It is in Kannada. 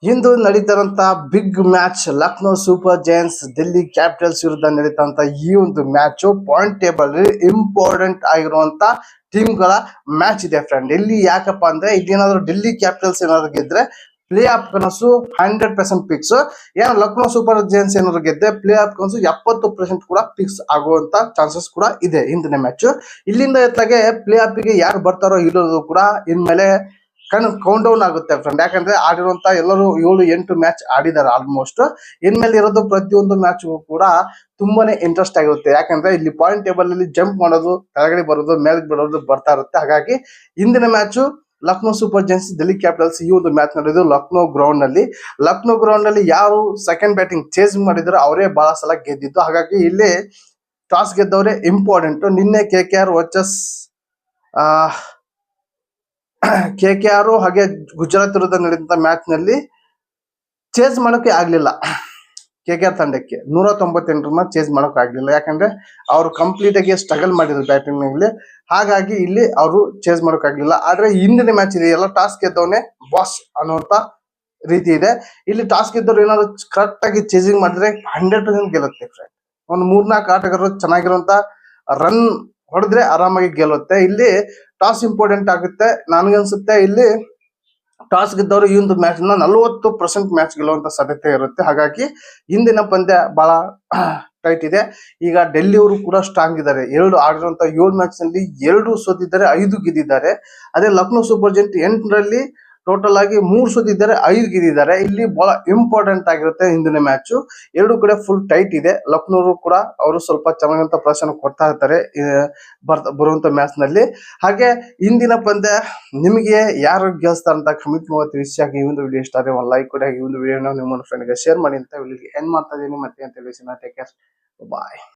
ಇಂದು ನಡೀತಾರಂತ big match Lucknow Super Giants Delhi Capitals ವಿರುದ್ಧ ನಡೀತಾರಂತ ಈ ಒಂದು ಮ್ಯಾಚ್ ಪಾಯಿಂಟ್ ಟೇಬಲ್ ಇಂಪಾರ್ಟೆಂಟ್ ಆಗಿರುವಂತ ಟೀಮ್ ಗಳ ಮ್ಯಾಚ್ ಇದೆ ಫ್ರೆಂಡ್. ಇಲ್ಲಿ ಯಾಕಪ್ಪ ಅಂದ್ರೆ ಇದೇನಾದ್ರು ಡೆಲ್ಲಿ ಕ್ಯಾಪಿಟಲ್ಸ್ ಏನಾದ್ರು ಗೆದ್ರೆ ಪ್ಲೇ ಆಫ್ ಕನಸು 100% ಫಿಕ್ಸ್. ಏನು ಲಕ್ನೋ ಸೂಪರ್ ಜೈಂಟ್ಸ್ ಏನಾದ್ರು ಗೆದ್ದೆ ಪ್ಲೇ ಆಫ್ ಕನಸು 70% ಕೂಡ ಫಿಕ್ಸ್ ಆಗುವಂತ ಚಾನ್ಸಸ್ ಕೂಡ ಇದೆ ಇಂದಿನ ಮ್ಯಾಚ್. ಇಲ್ಲಿಂದ ಎತ್ತಲಾಗೆ ಪ್ಲೇ ಆಫ್ ಗೆ ಯಾರು ಬರ್ತಾರೋ ಇಲ್ಲೋದು ಕೂಡ ಇನ್ಮೇಲೆ ಕೌಂಟ್ ಡೌನ್ ಆಗುತ್ತೆ ಫ್ರೆಂಡ್. ಯಾಕಂದ್ರೆ ಆಡಿರುವಂತ ಎಲ್ಲರೂ 7-8 ಮ್ಯಾಚ್ ಆಡಿದ್ದಾರೆ ಆಲ್ಮೋಸ್ಟ್. ಇನ್ಮೇಲೆ ಇರೋದು ಪ್ರತಿಯೊಂದು ಮ್ಯಾಚ್ ಕೂಡ ತುಂಬಾನೇ ಇಂಟ್ರೆಸ್ಟ್ ಆಗಿರುತ್ತೆ. ಯಾಕಂದ್ರೆ ಇಲ್ಲಿ ಪಾಯಿಂಟ್ ಟೇಬಲ್ ಅಲ್ಲಿ ಜಂಪ್ ಮಾಡೋದು, ಕೆಳಗಡೆ ಬರೋದು, ಮೇಲೆ ಬರೋದು ಬರ್ತಾ ಇರುತ್ತೆ. ಹಾಗಾಗಿ ಇಂದಿನ match Lucknow Super Giants Delhi capitals ಈ ಒಂದು ಮ್ಯಾಚ್ ನಡೆಯೋದು ಲಕ್ನೋ ಗ್ರೌಂಡ್ ನಲ್ಲಿ. ಲಕ್ನೋ ಗ್ರೌಂಡ್ ನಲ್ಲಿ ಯಾರು ಸೆಕೆಂಡ್ ಬ್ಯಾಟಿಂಗ್ ಚೇಸ್ ಮಾಡಿದ್ರು ಅವರೇ ಬಹಳ ಸಲ ಗೆದ್ದಿದ್ದು. ಹಾಗಾಗಿ ಇಲ್ಲಿ ಟಾಸ್ ಗೆದ್ದವರೇ ಇಂಪಾರ್ಟೆಂಟ್. ನಿನ್ನೆ KKR ವರ್ಸಸ್ KKR ಹಾಗೆ ಗುಜರಾತ್ ವಿರುದ್ಧ ನಡೆದಂತ ಮ್ಯಾಚ್ ನಲ್ಲಿ ಚೇಸ್ ಮಾಡೋಕೆ ಆಗ್ಲಿಲ್ಲ. KKR ತಂಡಕ್ಕೆ 198 ರನ್ ಚೇಸ್ ಮಾಡೋಕೆ ಆಗ್ಲಿಲ್ಲ. ಯಾಕಂದ್ರೆ ಅವರು ಕಂಪ್ಲೀಟ್ ಆಗಿ ಸ್ಟ್ರಗಲ್ ಮಾಡಿದ್ರು ಬ್ಯಾಟಿಂಗ್ ನಲ್ಲಿ. ಹಾಗಾಗಿ ಇಲ್ಲಿ ಅವರು ಚೇಸ್ ಮಾಡೋಕೆ ಆಗ್ಲಿಲ್ಲ. ಆದ್ರೆ ಹಿಂದಿನ ಮ್ಯಾಚ್ ಇದೆ ಎಲ್ಲ ಟಾಸ್ ಗೆದ್ದವನೇ ಬಾಸ್ ಅನ್ನುವಂತ ರೀತಿ ಇದೆ. ಇಲ್ಲಿ ಟಾಸ್ ಗೆದ್ದವ್ರು ಏನಾದ್ರು ಕರೆಕ್ಟ್ ಆಗಿ ಚೇಸಿಂಗ್ ಮಾಡಿದ್ರೆ 100% ಗೆಲ್ಲುತ್ತೆ ಫ್ರೆಂಡ್. ಒಂದು 3-4 ಆಟಗಾರರು ಚೆನ್ನಾಗಿರುವಂತ ರನ್ ಹೊಡೆದ್ರೆ ಆರಾಮಾಗಿ ಗೆಲ್ಲುತ್ತೆ. ಇಲ್ಲಿ ಟಾಸ್ ಇಂಪಾರ್ಟೆಂಟ್ ಆಗುತ್ತೆ. ನನಗನ್ಸುತ್ತೆ ಇಲ್ಲಿ ಟಾಸ್ ಗೆದ್ದವರು ಈ ಒಂದು ಮ್ಯಾಚ್ ನ 40% ಮ್ಯಾಚ್ ಗೆಲ್ಲುವಂತ ಸಾಧ್ಯತೆ ಇರುತ್ತೆ. ಹಾಗಾಗಿ ಇಂದಿನ ಪಂದ್ಯ ಬಹಳ ಟೈಟ್ ಇದೆ. ಈಗ ಡೆಲ್ಲಿ ಅವರು ಕೂಡ ಸ್ಟ್ರಾಂಗ್ ಇದ್ದಾರೆ. ಆಡಿರುವಂತ 7 ಮ್ಯಾಚ್ ನಲ್ಲಿ 2 ಸೋತಿದ್ದಾರೆ, 5 ಗೆದ್ದಿದ್ದಾರೆ. ಅದೇ ಲಕ್ನೋ ಸೂಪರ್ ಜೈಂಟ್ 8ರಲ್ಲಿ ಟೋಟಲ್ ಆಗಿ 3 ಸೋತಿದ್ದಾರೆ, 5 ಗೆದ್ದಿದ್ದಾರೆ. ಇಲ್ಲಿ ಬಹಳ ಇಂಪಾರ್ಟೆಂಟ್ ಆಗಿರುತ್ತೆ ಇಂದಿನ ಮ್ಯಾಚ್. ಎರಡು ಕಡೆ ಫುಲ್ ಟೈಟ್ ಇದೆ. ಲಕ್ನೋರು ಕೂಡ ಅವರು ಸ್ವಲ್ಪ ಚೆನ್ನಾಗಿಂತ ಪ್ರದರ್ಶನ ಕೊಡ್ತಾ ಇರ್ತಾರೆ ಬರುವಂತ ಮ್ಯಾಚ್ ನಲ್ಲಿ. ಹಾಗೆ ಇಂದಿನ ಪಂದ್ಯ ನಿಮಗೆ ಯಾರು ಗೆಲ್ಸ್ತಾರೆ ಅಂತ ಕಮೆಂಟ್ ಮಾಡಿ ತಿಳಿಸಿ. ಈ ಒಂದು ವಿಡಿಯೋ ಇಷ್ಟ ಆದರೆ ಒಂದು ಲೈಕ್ ಕೊಡಿ. ಈ ಒಂದು ವಿಡಿಯೋನ ನಿಮ್ಮ ಫ್ರೆಂಡ್ಗೆ ಶೇರ್ ಮಾಡಿ ಅಂತ ಇಲ್ಲಿ ಎಂಡ್ ಮಾಡ್ತಾ ಇದ್ದೀನಿ. ಮತ್ತೆ ಅಂತ ತಿಳಿಸಿ. ಟೇಕ್ ಕೇರ್, ಬಾಯ್.